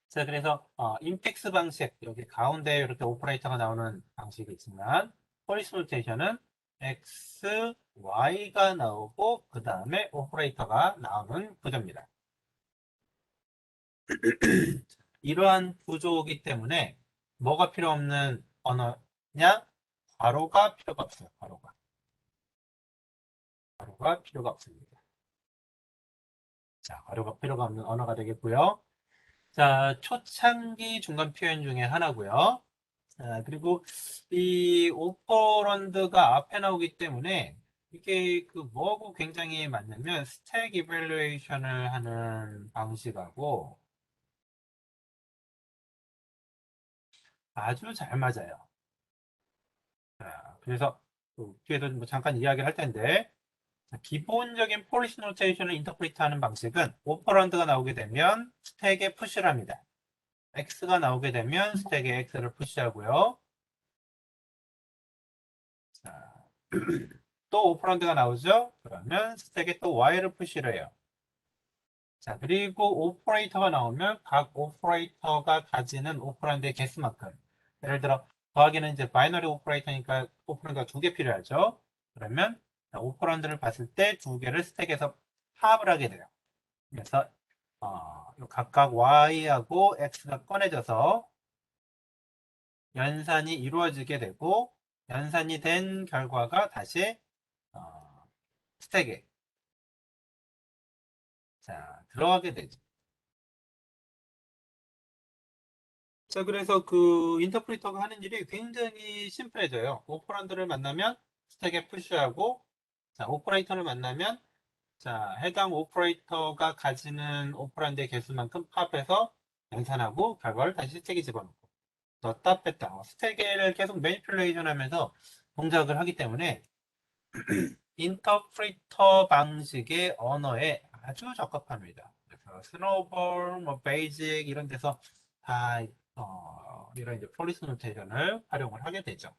자, 그래서 인픽스 방식, 여기 가운데 이렇게 오퍼레이터가 나오는 방식이 있지만 폴리스 노테이션은 X, Y가 나오고 그 다음에 오퍼레이터가 나오는 구조입니다. 이러한 구조이기 때문에 뭐가 필요 없는 언어냐? 괄호가 필요가 없어요. 괄호가 필요가 없습니다. 자, 괄호가 필요가 없는 언어가 되겠고요. 자, 초창기 중간 표현 중에 하나고요. 자, 그리고 이 오퍼런드가 앞에 나오기 때문에 이게 그 뭐하고 굉장히 맞냐면 스택 이밸루에이션을 하는 방식하고 아주 잘 맞아요. 자, 그래서 뒤에도 뭐 잠깐 이야기를 할 텐데 기본적인 폴리시 노테이션을 인터프리트 하는 방식은 오퍼런드가 나오게 되면 스택에 푸시를 합니다. X가 나오게 되면 스택에 X를 푸시하고요. 자, 또 오퍼런드가 나오죠? 그러면 스택에 또 Y를 푸시를 해요. 자, 그리고 오퍼레이터가 나오면 각 오퍼레이터가 가지는 오퍼런드의 개수만큼. 예를 들어, 더하기는 이제 바이너리 오퍼레이터니까 오퍼런드가 두 개 필요하죠? 그러면 오퍼런드를 봤을 때 두 개를 스택에서 합을 하게 돼요. 그래서 각각 Y하고 X가 꺼내져서 연산이 이루어지게 되고 연산이 된 결과가 다시 스택에 자, 들어가게 되죠. 자, 그래서 그 인터프리터가 하는 일이 굉장히 심플해져요. 오퍼런드를 만나면 스택에 푸시하고, 자, 오퍼레이터를 만나면, 자, 해당 오퍼레이터가 가지는 오퍼런드의 개수만큼 팝해서 연산하고 결과를 다시 스택에 집어넣고, 넣었다 뺐다. 스택을 계속 매니플레이션 하면서 동작을 하기 때문에 인터프리터 방식의 언어에 아주 적합합니다. 그래서 스노우볼, 뭐 베이직 이런 데서 다 이런 이제 폴리스 노테이션을 활용을 하게 되죠.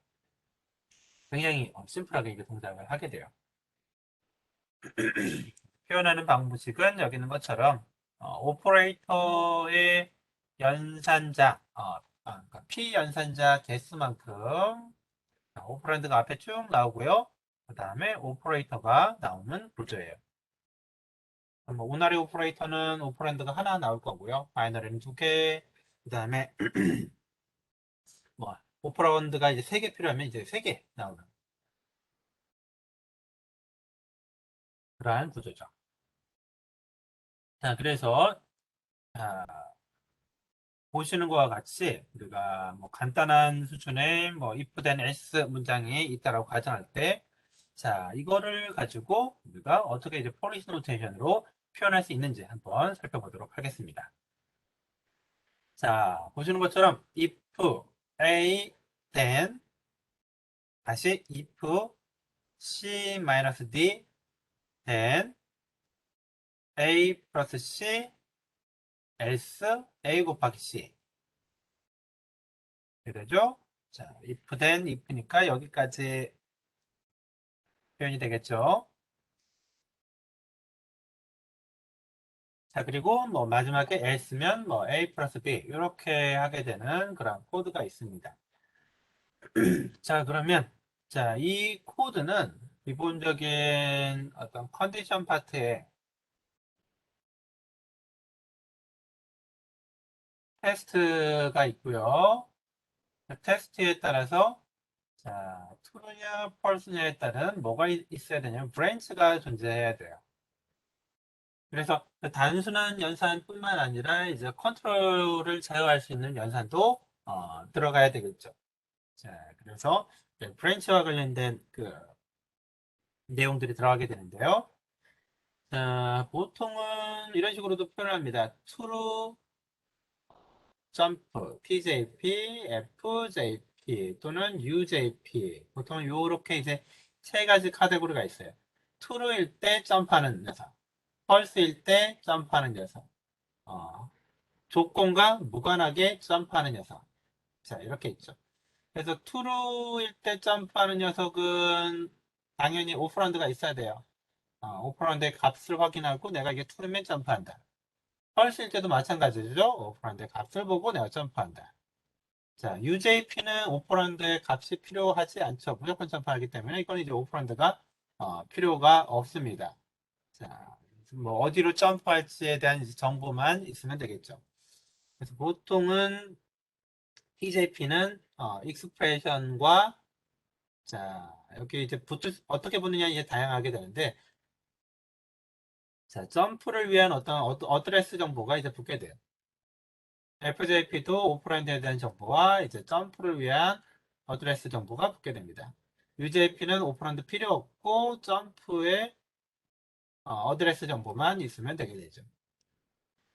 굉장히 심플하게 이제 동작을 하게 돼요. 표현하는 방식은 여기 있는 것처럼 오퍼레이터의 연산자, 그러니까 P 연산자 개수만큼 오퍼랜드가 앞에 쭉 나오고요. 그 다음에 오퍼레이터가 나오는 구조예요. 뭐 오나리 오퍼레이터는 오퍼랜드가 하나 나올 거고요. 바이너리는 두 개, 그 다음에 뭐 오퍼랜드가 이제 세 개 필요하면 이제 세 개 나오는 그러한 구조죠. 자, 그래서 자, 보시는 것과 같이 우리가 뭐 간단한 수준의 뭐 if then else 문장이 있다라고 가정할 때, 자, 이거를 가지고 우리가 어떻게 이제 폴리시 노테이션으로 표현할 수 있는지 한번 살펴보도록 하겠습니다. 자, 보시는 것처럼 if A then 다시 if C-D then A 플러스 C else A 곱하기 C 이렇게 되죠? 자, if then if니까 여기까지 표현이 되겠죠? 자, 그리고 뭐 마지막에 else면 뭐 A 플러스 B 이렇게 하게 되는 그런 코드가 있습니다. 자, 그러면 자, 이 코드는 기본적인 어떤 컨디션 파트에 테스트가 있고요. 그 테스트에 따라서 자, true냐 false냐에 따른 뭐가 있어야 되냐면 branch가 존재해야 돼요. 그래서 그 단순한 연산뿐만 아니라 이제 컨트롤을 제어할 수 있는 연산도 들어가야 되겠죠. 자, 그래서 브랜치와 관련된 그 내용들이 들어가게 되는데요. 자, 보통은 이런 식으로도 표현합니다. true 점프, PJP, FJP 또는 UJP. 보통 이렇게 이제 세 가지 카테고리가 있어요. true일 때 점프하는 녀석, false일 때 점프하는 녀석, 조건과 무관하게 점프하는 녀석. 자, 이렇게 있죠. 그래서 true일 때 점프하는 녀석은 당연히 오퍼런드가 있어야 돼요. 오퍼런드의 값을 확인하고 내가 이게 true면 점프한다. false일 때도 마찬가지죠. 오퍼런드의 값을 보고 내가 점프한다. 자, UJP는 오퍼런드의 값이 필요하지 않죠. 무조건 점프하기 때문에 이건 이제 오퍼런드가 필요가 없습니다. 자, 뭐 어디로 점프할지에 대한 이제 정보만 있으면 되겠죠. 그래서 보통은 PJP는 익스프레션과 자, 여기 이제 어떻게 붙느냐 이제 다양하게 되는데 자, 점프를 위한 어떤 어드레스 정보가 이제 붙게 돼요. FJP도 오퍼랜드에 대한 정보와 이제 점프를 위한 어드레스 정보가 붙게 됩니다. UJP는 오퍼랜드 필요 없고 점프에 어드레스 정보만 있으면 되게 되죠.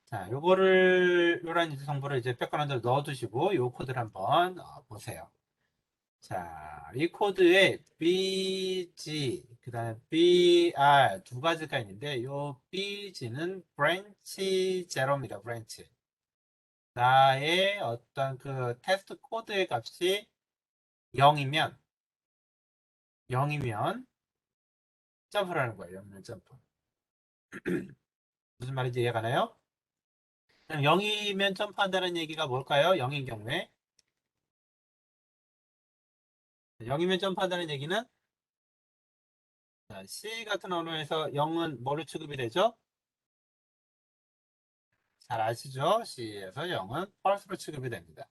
자, 요런 이제 정보를 이제 백그라운드로 넣어두시고 요 코드를 한번 보세요. 자, 이 코드에 BG, 그 다음에 BR 두 가지가 있는데 요 BG는 브랜치 제로입니다. 브랜치. 나의 어떤 그 테스트 코드의 값이 0이면 점프를 하는 거예요. 0이면 점프. 무슨 말인지 이해가 나요? 그럼 0이면 점프한다는 얘기가 뭘까요? 0인 경우에 0이면 점프한다는 얘기는 자, C 같은 언어에서 0은 뭐로 취급이 되죠? 잘 아시죠? C에서 0은 false로 취급이 됩니다.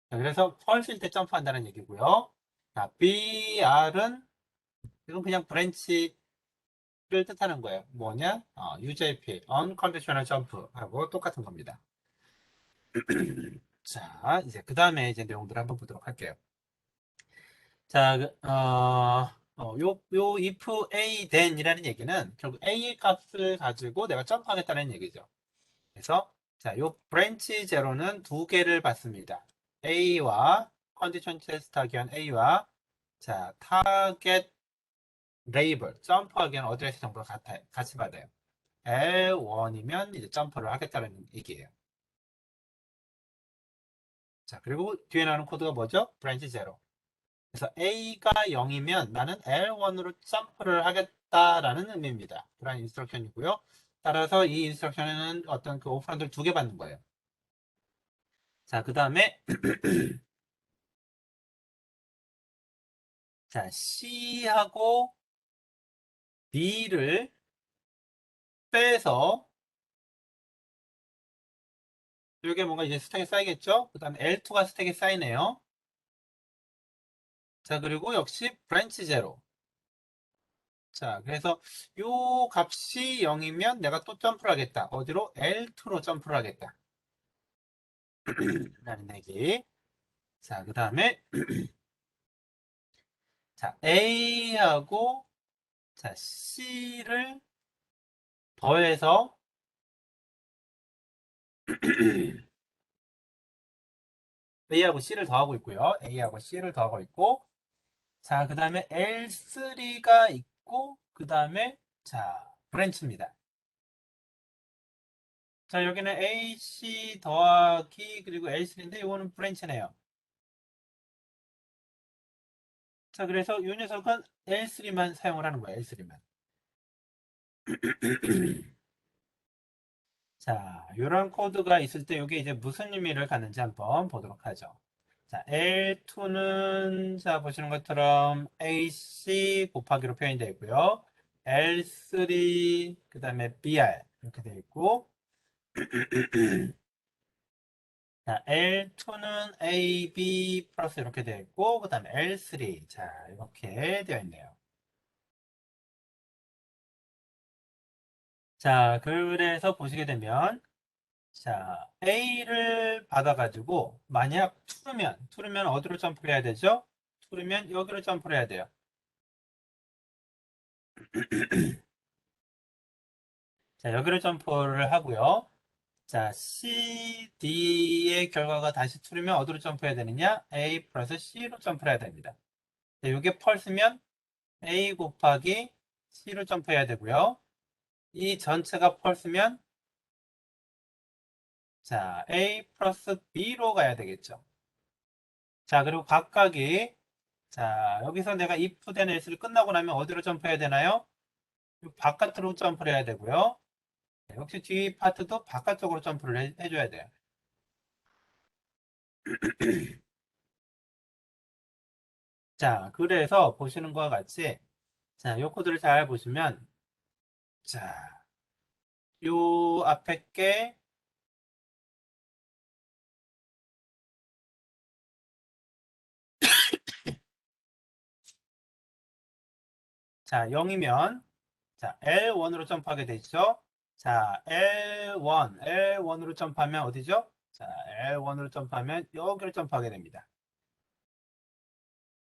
자, 그래서 false일 때 점프한다는 얘기고요. 자, BR은 이건 그냥 브랜치를 뜻하는 거예요. 뭐냐? UJP, Unconditional Jump하고 똑같은 겁니다. 자, 이제 그 다음에 이제 내용들을 한번 보도록 할게요. 자, 요 if a then 이라는 얘기는 결국 a의 값을 가지고 내가 점프하겠다는 얘기죠. 그래서 자, 요 브랜치 제로는 두 개를 받습니다. a와 컨디션 테스트 하기 위한 a와 자, 타겟 레이블 점프하기 위한 어드레스 정보를 같이 받아요. L1이면 이제 점프를 하겠다는 얘기예요. 자, 그리고 뒤에 나오는 코드가 뭐죠? 브랜치 제로. 그래서 A가 0이면 나는 L1으로 점프를 하겠다라는 의미입니다. 그런 인스트럭션이고요. 따라서 이 인스트럭션에는 어떤 그 오퍼런드를 두 개 받는 거예요. 자, 그 다음에 자, C하고 D를 빼서 이게 뭔가 이제 스택에 쌓이겠죠? 그 다음에 L2가 스택에 쌓이네요. 자, 그리고 역시 브랜치 제로. 자, 그래서 요 값이 0이면 내가 또 점프를 하겠다. 어디로? L2로 점프를 하겠다. 라는 얘기. 자, 그 다음에 자, A하고 자, C를 더해서 A하고 C를 더하고 있고요. A하고 C를 더하고 있고 자, 그 다음에 L3가 있고 그 다음에 자, 브랜치입니다. 자, 여기는 AC 더하기 그리고 L3인데 이거는 브랜치네요. 자, 그래서 이 녀석은 L3만 사용을 하는 거예요. L3만. 자, 이런 코드가 있을 때 이게 이제 무슨 의미를 갖는지 한번 보도록 하죠. 자, L2는 자 보시는 것처럼 AC 곱하기로 표현되어 있고요. L3 그 다음에 BR 이렇게 되어 있고 자, L2는 AB 플러스 이렇게 되어 있고 그 다음에 L3 자 이렇게 되어 있네요. 자, 그래서 보시게 되면 자, A를 받아가지고 만약 투르면 어디로 점프를 해야 되죠? 투르면 여기로 점프를 해야 돼요. 자, 여기로 점프를 하고요. 자, C, D의 결과가 다시 투르면 어디로 점프해야 되느냐? A 플러스 C로 점프를 해야 됩니다. 자, 이게 펄스면 A 곱하기 C로 점프해야 되고요. 이 전체가 펄스면 자, A 플러스 B로 가야 되겠죠. 자, 그리고 각각이 자, 여기서 내가 if then else를 끝나고 나면 어디로 점프해야 되나요? 바깥으로 점프를 해야 되고요. 네, 역시 뒤 파트도 바깥쪽으로 점프를 해줘야 돼요. 자, 그래서 보시는 것과 같이 자, 요 코드를 잘 보시면 자, 요 앞에 게 자, 0이면 자, L1으로 점프하게 되죠. 자, L1으로 점프하면 어디죠? 자, L1으로 점프하면 여기로 점프하게 됩니다.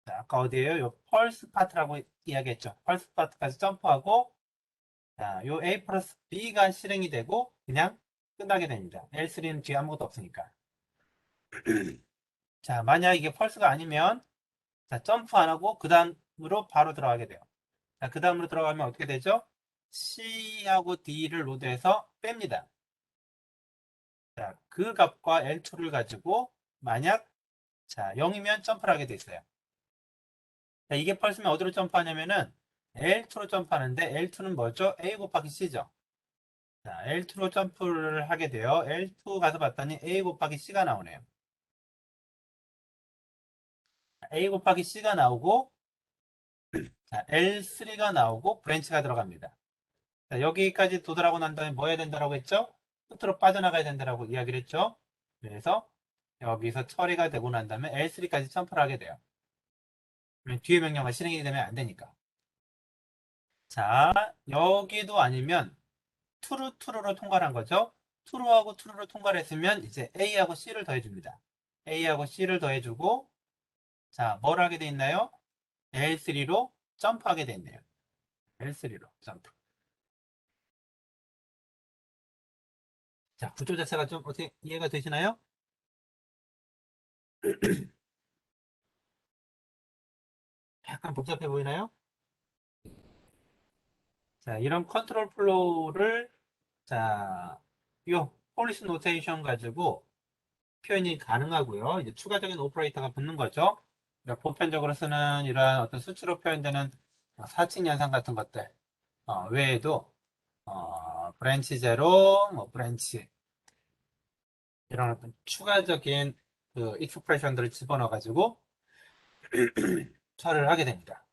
자, 아까 어디에요? 요 펄스 파트라고 이야기했죠. 펄스 파트까지 점프하고 자, 요 A 플러스 B가 실행이 되고 그냥 끝나게 됩니다. L3는 뒤에 아무것도 없으니까. 자, 만약 이게 펄스가 아니면 자, 점프 안 하고 그 다음으로 바로 들어가게 돼요. 자, 그 다음으로 들어가면 어떻게 되죠? C하고 D를 로드해서 뺍니다. 자, 그 값과 L2를 가지고 만약 자, 0이면 점프를 하게 돼 있어요. 자, 이게 펄스면 어디로 점프하냐면은 L2로 점프하는데 L2는 뭐죠? A 곱하기 C죠. 자, L2로 점프를 하게 돼요. L2 가서 봤더니 A 곱하기 C가 나오네요. A 곱하기 C가 나오고 자, L3가 나오고 브랜치가 들어갑니다. 자, 여기까지 도달하고 난 다음에 뭐 해야 된다고 했죠? 끝으로 빠져나가야 된다고 이야기를 했죠. 그래서 여기서 처리가 되고 난 다음에 L3까지 점프를 하게 돼요. 뒤에 명령가 실행이 되면 안 되니까. 자, 여기도 아니면 투루로 통과를 한 거죠. 투루하고 투루로 통과를 했으면 이제 A하고 C를 더해줍니다. A하고 C를 더해주고, 자, 뭘 하게 돼 있나요? L3로 점프하게 돼 있네요. L3로 점프. 자, 구조 자체가 좀 어떻게 이해가 되시나요? 약간 복잡해 보이나요? 자, 이런 컨트롤 플로우를, 자, 요 폴리시 노테이션 가지고 표현이 가능하고요. 이제 추가적인 오퍼레이터가 붙는 거죠. 그러니까 보편적으로 쓰는 이러한 어떤 수치로 표현되는 사칙 연산 같은 것들 외에도 브랜치 제로, 뭐 브랜치 이런 어떤 추가적인 그 익스프레션들을 집어넣어 가지고 처리를 하게 됩니다.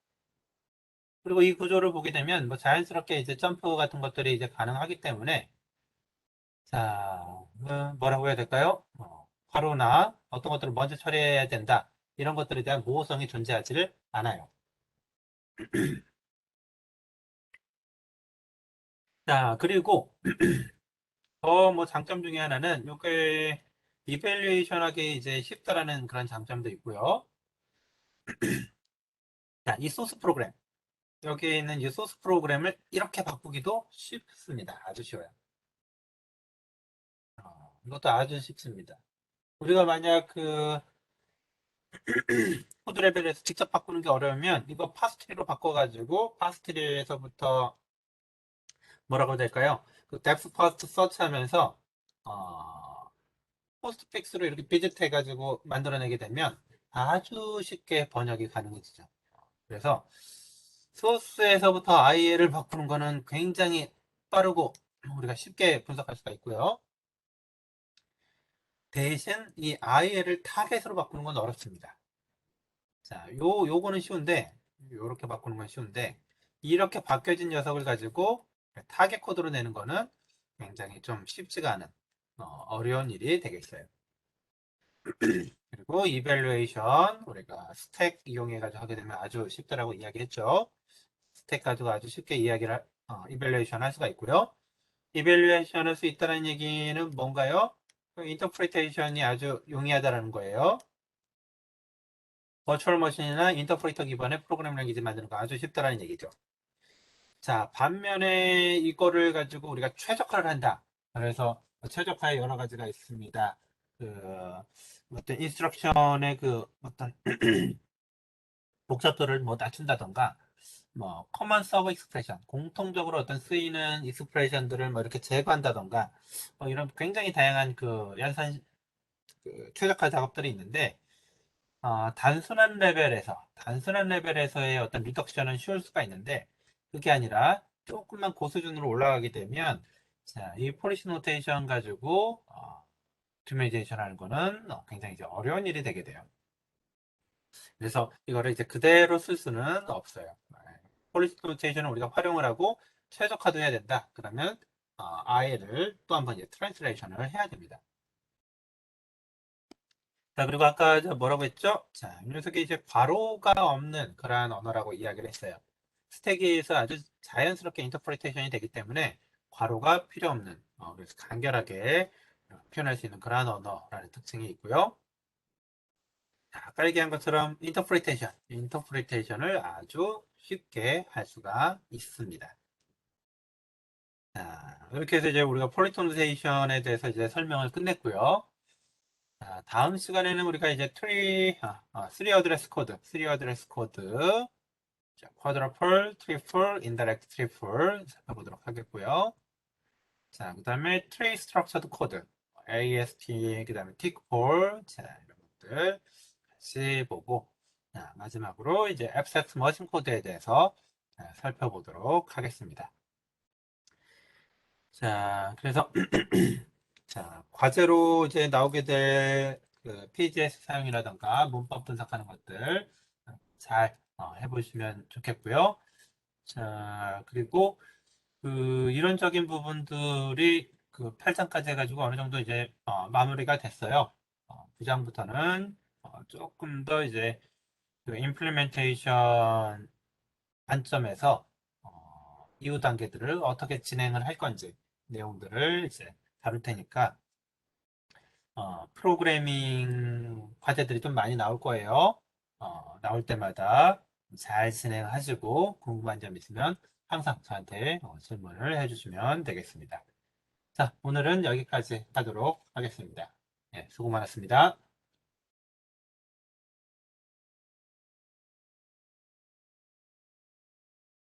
그리고 이 구조를 보게 되면 뭐 자연스럽게 이제 점프 같은 것들이 이제 가능하기 때문에 자, 뭐라고 해야 될까요? 괄호나 어떤 것들을 먼저 처리해야 된다. 이런 것들에 대한 모호성이 존재하지를 않아요. 자, 그리고 더 뭐 장점 중에 하나는 요게 이밸류에이션 하기 이제 쉽다라는 그런 장점도 있고요. 자, 이 소스 프로그램. 여기 있는 이 소스 프로그램을 이렇게 바꾸기도 쉽습니다. 아주 쉬워요. 이것도 아주 쉽습니다. 우리가 만약 그 코드 레벨에서 직접 바꾸는 게 어려우면 이거 파스트리로 바꿔가지고 파스트리에서부터 뭐라고 해야 될까요? 그 뎁스 퍼스트 서치 하면서 포스트 픽스로 이렇게 비짓 해가지고 만들어내게 되면 아주 쉽게 번역이 가능해지죠. 그래서 소스에서부터 IL을 바꾸는 거는 굉장히 빠르고 우리가 쉽게 분석할 수가 있고요. 대신 이 IL을 타겟으로 바꾸는 건 어렵습니다. 자, 요거는 쉬운데, 요렇게 바꾸는 건 쉬운데, 이렇게 바뀌어진 녀석을 가지고 타겟 코드로 내는 거는 굉장히 좀 쉽지가 않은, 어려운 일이 되겠어요. 그리고 이밸루에이션, 우리가 스택 이용해가지고 하게 되면 아주 쉽다라고 이야기했죠. 스택 가지고 아주 쉽게 이밸루에이션 할 수가 있고요. 이밸루에이션 할 수 있다는 얘기는 뭔가요? 인터프리테이션이 아주 용이하다는 거예요. 버추얼 머신이나 인터프리터 기반의 프로그램 랭귀지 만드는 거 아주 쉽다라는 얘기죠. 자, 반면에 이거를 가지고 우리가 최적화를 한다. 그래서 최적화에 여러 가지가 있습니다. 그 어떤 인스트럭션의 그 어떤 복잡도를 뭐 낮춘다던가, 뭐 커먼 서브 익스프레션, 공통적으로 어떤 쓰이는 익스프레션들을 뭐 이렇게 제거한다던가, 뭐 이런 굉장히 다양한 그 연산 그 최적화 작업들이 있는데 단순한 레벨에서의 어떤 리덕션은 쉬울 수가 있는데, 그게 아니라 조금만 고수준으로 올라가게 되면, 자, 이 폴리시 노테이션 가지고, 오토메이제이션 하는 거는 굉장히 이제 어려운 일이 되게 돼요. 그래서 이거를 이제 그대로 쓸 수는 없어요. 폴리시 노테이션을 우리가 활용을 하고 최적화도 해야 된다. 그러면, IL을 또 한번 이제 트랜스레이션을 해야 됩니다. 자, 그리고 아까 뭐라고 했죠? 자, 이 녀석이 이제 괄호가 없는 그러한 언어라고 이야기를 했어요. 스택에서 아주 자연스럽게 인터프리테이션이 되기 때문에 괄호가 필요 없는, 그래서 간결하게 표현할 수 있는 그러한 언어라는 특징이 있고요. 자, 아까 얘기한 것처럼 인터프리테이션을 아주 쉽게 할 수가 있습니다. 자, 이렇게 해서 이제 우리가 폴리톤세이션에 대해서 이제 설명을 끝냈고요. 자, 다음 시간에는 우리가 이제 3 어드레스 코드, 자, 쿼드러플, 트리플, 인다이렉트 트리플 살펴보도록 하겠고요. 자, 그 다음에 트리 스트럭처드 코드, AST, 그 다음에 틱폴, 자, 이런 것들 같이 보고, 자, 마지막으로 이제 앱셋 머신 코드에 대해서 살펴보도록 하겠습니다. 자, 그래서 자, 과제로 이제 나오게 될그 PGS 사용이라던가 문법 분석하는 것들 잘 해보시면 좋겠고요. 자, 그리고 그 이론적인 부분들이 그 8장까지 해가지고 어느 정도 이제 마무리가 됐어요. 9장부터는 조금 더 이제 그 임플리멘테이션 관점에서 이후 단계들을 어떻게 진행을 할 건지 내용들을 이제 다룰 테니까 프로그래밍 과제들이 좀 많이 나올 거예요. 나올 때마다 잘 진행하시고 궁금한 점 있으면 항상 저한테 질문을 해주시면 되겠습니다. 자, 오늘은 여기까지 하도록 하겠습니다. 네, 수고 많았습니다.